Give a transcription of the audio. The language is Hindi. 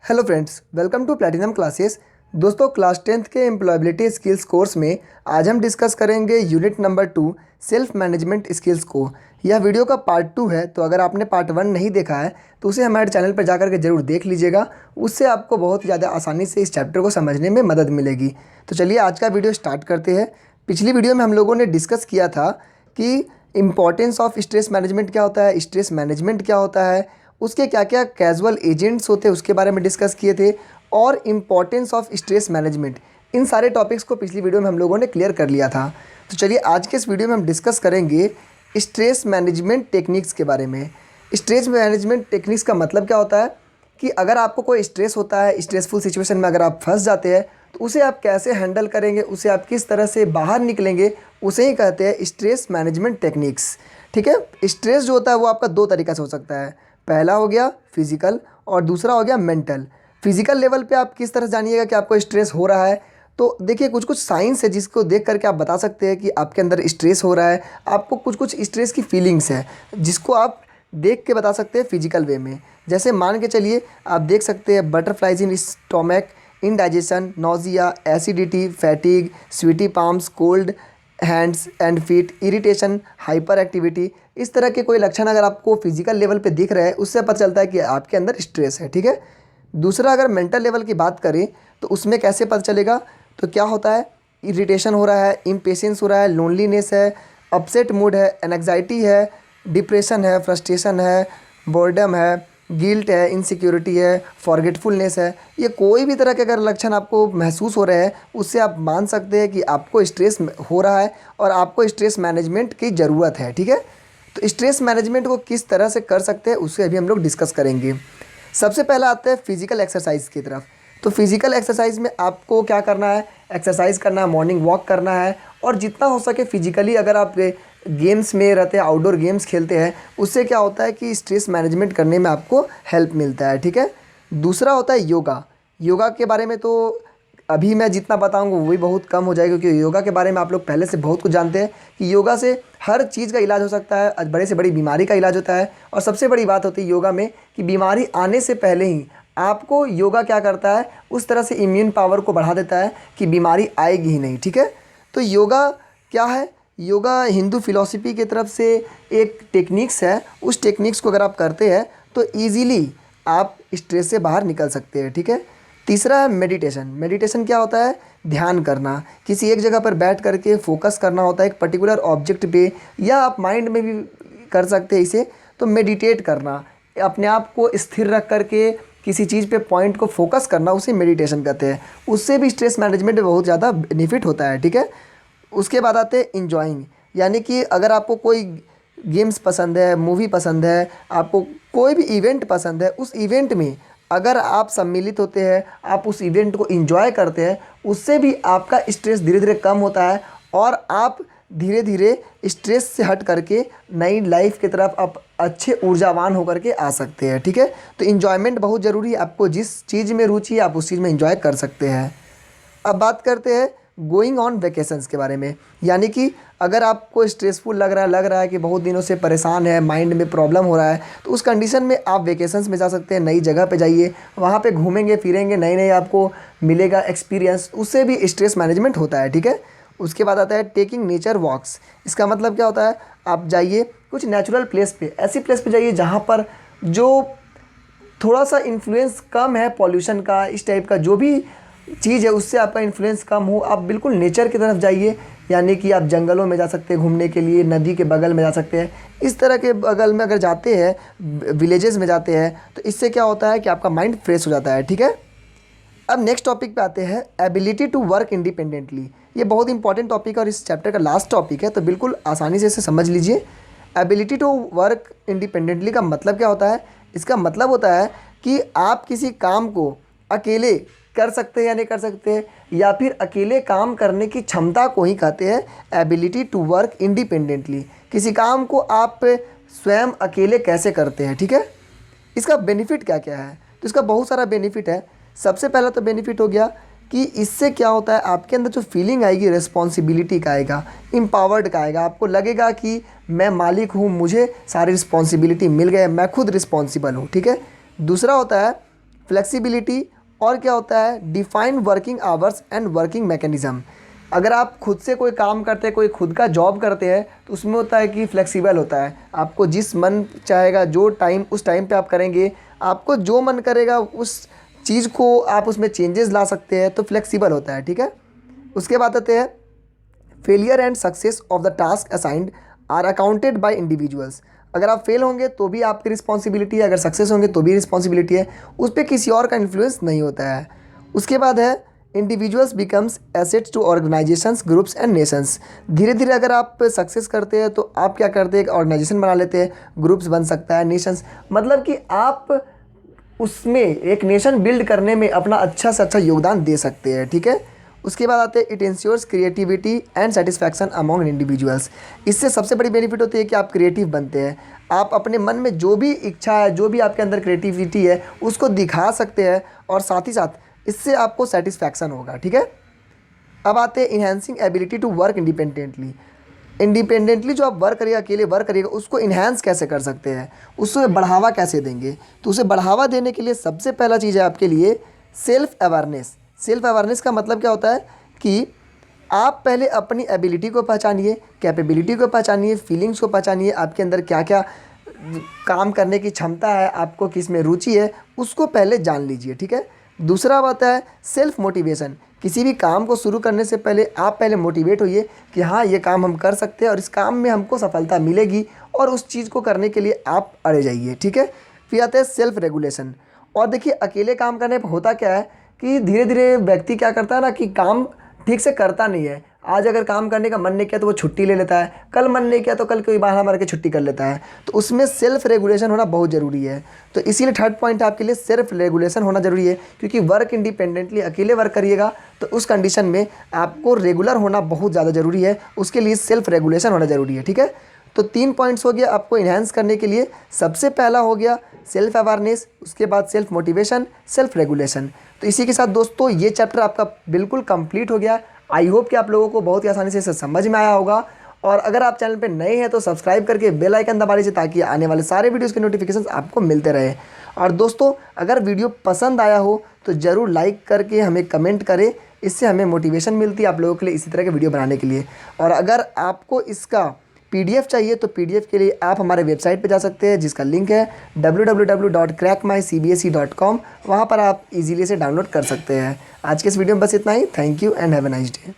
Hello friends, welcome to platinum classes. दोस्तों, क्लास 10th के एम्प्लॉयबिलिटी स्किल्स कोर्स में आज हम डिस्कस करेंगे unit number 2 self management skills को। यह वीडियो का पार्ट 2 है, तो अगर आपने पार्ट 1 नहीं देखा है तो उसे हमारे चैनल पर जाकर के ज़रूर देख लीजिएगा। उससे आपको बहुत ज़्यादा आसानी से इस चैप्टर को समझने में मदद मिलेगी। तो चलिए आज का वीडियो स्टार्ट करते हैं। पिछली वीडियो में हम लोगों ने डिस्कस किया था कि इम्पॉर्टेंस ऑफ स्ट्रेस मैनेजमेंट क्या होता है, स्ट्रेस मैनेजमेंट क्या होता है, उसके क्या क्या कैजुअल एजेंट्स होते हैं उसके बारे में डिस्कस किए थे, और इम्पॉर्टेंस ऑफ स्ट्रेस मैनेजमेंट। इन सारे टॉपिक्स को पिछली वीडियो में हम लोगों ने क्लियर कर लिया था। तो चलिए आज के इस वीडियो में हम डिस्कस करेंगे स्ट्रेस मैनेजमेंट टेक्निक्स के बारे में। स्ट्रेस मैनेजमेंट टेक्निक्स का मतलब क्या होता है कि अगर आपको कोई स्ट्रेस होता है, स्ट्रेसफुल सिचुएशन में अगर आप फंस जाते हैं तो उसे आप कैसे हैंडल करेंगे, उसे आप किस तरह से बाहर निकलेंगे, उसे ही कहते हैं स्ट्रेस मैनेजमेंट टेक्निक्स। ठीक है। स्ट्रेस जो होता है वो आपका दो तरीक़ा से हो सकता है। पहला हो गया फिजिकल और दूसरा हो गया मेंटल। फिजिकल लेवल पे आप किस तरह जानिएगा कि आपको स्ट्रेस हो रहा है, तो देखिए कुछ कुछ साइंस है जिसको देख करके आप बता सकते हैं कि आपके अंदर स्ट्रेस हो रहा है। आपको कुछ कुछ स्ट्रेस की फीलिंग्स है जिसको आप देख के बता सकते हैं फिजिकल वे में। जैसे मान के चलिए आप देख सकते हैं butterflies in stomach, indigestion, nausea, acidity, fatigue, sweaty palms, cold hands and feet, irritation, hyper activity. इस तरह के कोई लक्षण अगर आपको फिजिकल लेवल पे दिख रहे हैं उससे पता चलता है कि आपके अंदर स्ट्रेस है। ठीक है। दूसरा, अगर मेंटल लेवल की बात करें तो उसमें कैसे पता चलेगा, तो क्या होता है, इरिटेशन हो रहा है, इम्पेशेंस हो रहा है, लोनलीनेस है, अपसेट मूड है, एनग्जाइटी है, डिप्रेशन है, फ्रस्ट्रेशन है, बोर्डम है, गिल्ट है, इनसिक्योरिटी है, फॉरगेटफुलनेस है। ये कोई भी तरह के अगर लक्षण आपको महसूस हो रहे हैं उससे आप मान सकते हैं कि आपको स्ट्रेस हो रहा है और आपको स्ट्रेस मैनेजमेंट की ज़रूरत है। ठीक है। तो स्ट्रेस मैनेजमेंट को किस तरह से कर सकते हैं उससे अभी हम लोग डिस्कस करेंगे। सबसे पहला आता है फिजिकल एक्सरसाइज की तरफ। तो फिजिकल एक्सरसाइज में आपको क्या करना है, एक्सरसाइज करना है, मॉर्निंग वॉक करना है, और जितना हो सके फिजिकली अगर आप गेम्स में रहते हैं, आउटडोर गेम्स खेलते हैं, उससे क्या होता है कि स्ट्रेस मैनेजमेंट करने में आपको हेल्प मिलता है। ठीक है। दूसरा होता है योगा। योगा के बारे में तो अभी मैं जितना बताऊंगा वो भी बहुत कम हो जाएगा, क्योंकि योगा के बारे में आप लोग पहले से बहुत कुछ जानते हैं कि योगा से हर चीज़ का इलाज हो सकता है, बड़े से बड़ी बीमारी का इलाज होता है। और सबसे बड़ी बात होती है योगा में कि बीमारी आने से पहले ही आपको योगा क्या करता है, उस तरह से इम्यून पावर को बढ़ा देता है कि बीमारी आएगी ही नहीं। ठीक है। तो योगा क्या है, योगा हिंदू फिलॉसफी की तरफ से एक टेक्निक्स है। उस टेक्निक्स को अगर आप करते हैं तो ईजीली आप स्ट्रेस से बाहर निकल सकते हैं। ठीक है। तीसरा है मेडिटेशन। मेडिटेशन क्या होता है, ध्यान करना, किसी एक जगह पर बैठ करके फोकस करना होता है एक पर्टिकुलर ऑब्जेक्ट पे, या आप माइंड में भी कर सकते हैं इसे। तो मेडिटेट करना, अपने आप को स्थिर रख करके किसी चीज़ पे पॉइंट को फोकस करना, उसे मेडिटेशन कहते हैं। उससे भी स्ट्रेस मैनेजमेंट में बहुत ज़्यादा बेनिफिट होता है। ठीक है। उसके बाद आते हैं इंजॉइंग, यानी कि अगर आपको कोई गेम्स पसंद है, मूवी पसंद है, आपको कोई भी इवेंट पसंद है, उस इवेंट में अगर आप सम्मिलित होते हैं, आप उस इवेंट को एंजॉय करते हैं, उससे भी आपका स्ट्रेस धीरे धीरे कम होता है और आप धीरे धीरे स्ट्रेस से हट करके नई लाइफ की तरफ आप अच्छे ऊर्जावान होकर के आ सकते हैं। ठीक है। तो इन्जॉयमेंट बहुत ज़रूरी है। आपको जिस चीज़ में रुचि है आप उस चीज़ में एंजॉय कर सकते हैं। अब बात करते हैं गोइंग ऑन वेकेशंस के बारे में। यानी कि अगर आपको स्ट्रेसफुल लग रहा है कि बहुत दिनों से परेशान है, माइंड में प्रॉब्लम हो रहा है, तो उस कंडीशन में आप वेकेशंस में जा सकते हैं। नई जगह पे जाइए, वहाँ पे घूमेंगे फिरेंगे, नई नई आपको मिलेगा एक्सपीरियंस, उससे भी स्ट्रेस मैनेजमेंट होता है। ठीक है। उसके बाद आता है टेकिंग नेचर वॉक्स। इसका मतलब क्या होता है, आप जाइए कुछ नेचुरल प्लेस पे, ऐसी प्लेस पे जाइए जहाँ पर जो थोड़ा सा इन्फ्लुएंस कम है पॉल्यूशन का, इस टाइप का जो भी चीज़ है उससे आपका इन्फ्लुएंस कम हो। आप बिल्कुल नेचर की तरफ जाइए, यानी कि आप जंगलों में जा सकते हैं घूमने के लिए, नदी के बगल में जा सकते हैं। इस तरह के बगल में अगर जाते हैं, विलेजेस में जाते हैं, तो इससे क्या होता है कि आपका माइंड फ्रेश हो जाता है। ठीक है। अब नेक्स्ट टॉपिक पे आते हैं, एबिलिटी टू वर्क इंडिपेंडेंटली। ये बहुत इंपॉर्टेंट टॉपिक है और इस चैप्टर का लास्ट टॉपिक है, तो बिल्कुल आसानी से इसे समझ लीजिए। एबिलिटी टू वर्क इंडिपेंडेंटली का मतलब क्या होता है, इसका मतलब होता है कि आप किसी काम को अकेले कर सकते हैं या नहीं कर सकते, या फिर अकेले काम करने की क्षमता को ही कहते हैं एबिलिटी टू वर्क इंडिपेंडेंटली। किसी काम को आप स्वयं अकेले कैसे करते हैं। ठीक है। इसका बेनिफिट क्या क्या है, तो इसका बहुत सारा बेनिफिट है। सबसे पहला तो बेनिफिट हो गया कि इससे क्या होता है, आपके अंदर जो फीलिंग आएगी रिस्पॉन्सिबिलिटी का आएगा, एम्पावर्ड का आएगा। आपको लगेगा कि मैं मालिक हूँ, मुझे सारी रिस्पॉन्सिबिलिटी मिल गए, मैं खुद रिस्पॉन्सिबल हूँ। ठीक है। दूसरा होता है फ्लेक्सिबिलिटी, और क्या होता है defined working hours and working mechanism. अगर आप खुद से कोई काम करते हैं, कोई खुद का जॉब करते हैं, तो उसमें होता है कि फ्लेक्सिबल होता है, आपको जिस मन चाहेगा जो टाइम उस टाइम पे आप करेंगे, आपको जो मन करेगा उस चीज़ को आप उसमें चेंजेस ला सकते हैं, तो फ्लेक्सिबल होता है। ठीक है, उसके बाद आते हैं failure and success of the task assigned are accounted by individuals. अगर आप फेल होंगे तो भी आपकी रिस्पॉन्सिबिलिटी है, अगर सक्सेस होंगे तो भी रिस्पॉन्सिबिलिटी है, उस पर किसी और का इन्फ्लुएंस नहीं होता है। उसके बाद है individuals becomes assets to organisations, groups and nations. धीरे धीरे अगर आप सक्सेस करते हैं तो आप क्या करते हैं, एक ऑर्गेनाइजेशन बना लेते हैं, ग्रुप्स बन सकता है, नेशंस, मतलब कि आप उसमें एक नेशन बिल्ड करने में अपना अच्छा से अच्छा योगदान दे सकते हैं। ठीक है, उसके बाद आते हैं it ensures creativity and satisfaction among individuals. इससे सबसे बड़ी बेनिफिट होती है कि आप क्रिएटिव बनते हैं, आप अपने मन में जो भी इच्छा है, जो भी आपके अंदर क्रिएटिविटी है उसको दिखा सकते हैं, और साथ ही साथ इससे आपको सेटिस्फैक्शन होगा। ठीक है, अब आते हैं enhancing ability to work independently. Independently जो आप वर्क करिएगा, अकेले वर्क करिएगा, उसको इन्हेंस कैसे कर सकते हैं, उससे बढ़ावा कैसे देंगे, तो उसे बढ़ावा देने के लिए सबसे पहला चीज़ है आपके लिए सेल्फ अवेयरनेस। सेल्फ अवेयरनेस का मतलब क्या होता है कि आप पहले अपनी एबिलिटी को पहचानिए, कैपेबिलिटी को पहचानिए, फीलिंग्स को पहचानिए, आपके अंदर क्या क्या काम करने की क्षमता है, आपको किस में रुचि है, उसको पहले जान लीजिए। ठीक है, दूसरा बात है सेल्फ मोटिवेशन। किसी भी काम को शुरू करने से पहले आप पहले मोटिवेट होइए कि हाँ ये काम हम कर सकते हैं और इस काम में हमको सफलता मिलेगी, और उस चीज़ को करने के लिए आप अड़े जाइए। ठीक है, फिर आता है सेल्फ रेगुलेशन। और देखिए अकेले काम करने पर होता क्या है कि धीरे धीरे व्यक्ति क्या करता है ना कि काम ठीक से करता नहीं है। आज अगर काम करने का मन नहीं किया तो वो छुट्टी ले लेता है, कल मन नहीं किया तो कल कोई बहाना मार के छुट्टी कर लेता है। तो उसमें सेल्फ रेगुलेशन होना बहुत ज़रूरी है। तो इसीलिए थर्ड पॉइंट आपके लिए सेल्फ रेगुलेशन होना ज़रूरी है, क्योंकि वर्क इंडिपेंडेंटली अकेले वर्क करिएगा तो उस कंडीशन में आपको रेगुलर होना बहुत ज़्यादा ज़रूरी है, उसके लिए सेल्फ रेगुलेशन होना ज़रूरी है। ठीक है, तो 3 पॉइंट्स हो गया आपको इन्हांस करने के लिए। सबसे पहला हो गया सेल्फ अवेयरनेस, उसके बाद सेल्फ मोटिवेशन, सेल्फ रेगुलेशन। तो इसी के साथ दोस्तों ये चैप्टर आपका बिल्कुल कंप्लीट हो गया। आई होप कि आप लोगों को बहुत ही आसानी से इसे समझ में आया होगा। और अगर आप चैनल पे नए हैं तो सब्सक्राइब करके बेल आइकन दबा लीजिए, ताकि आने वाले सारे वीडियोज़ के नोटिफिकेशन आपको मिलते रहे। और दोस्तों अगर वीडियो पसंद आया हो तो ज़रूर लाइक करके हमें कमेंट करें, इससे हमें मोटिवेशन मिलती है आप लोगों के लिए इसी तरह के वीडियो बनाने के लिए। और अगर आपको इसका PDF चाहिए तो PDF के लिए आप हमारे वेबसाइट पे जा सकते हैं, जिसका लिंक है www.crackmycbse.com। वहाँ पर आप इजीली से डाउनलोड कर सकते हैं। आज के इस वीडियो में बस इतना ही। Thank you and have a nice day.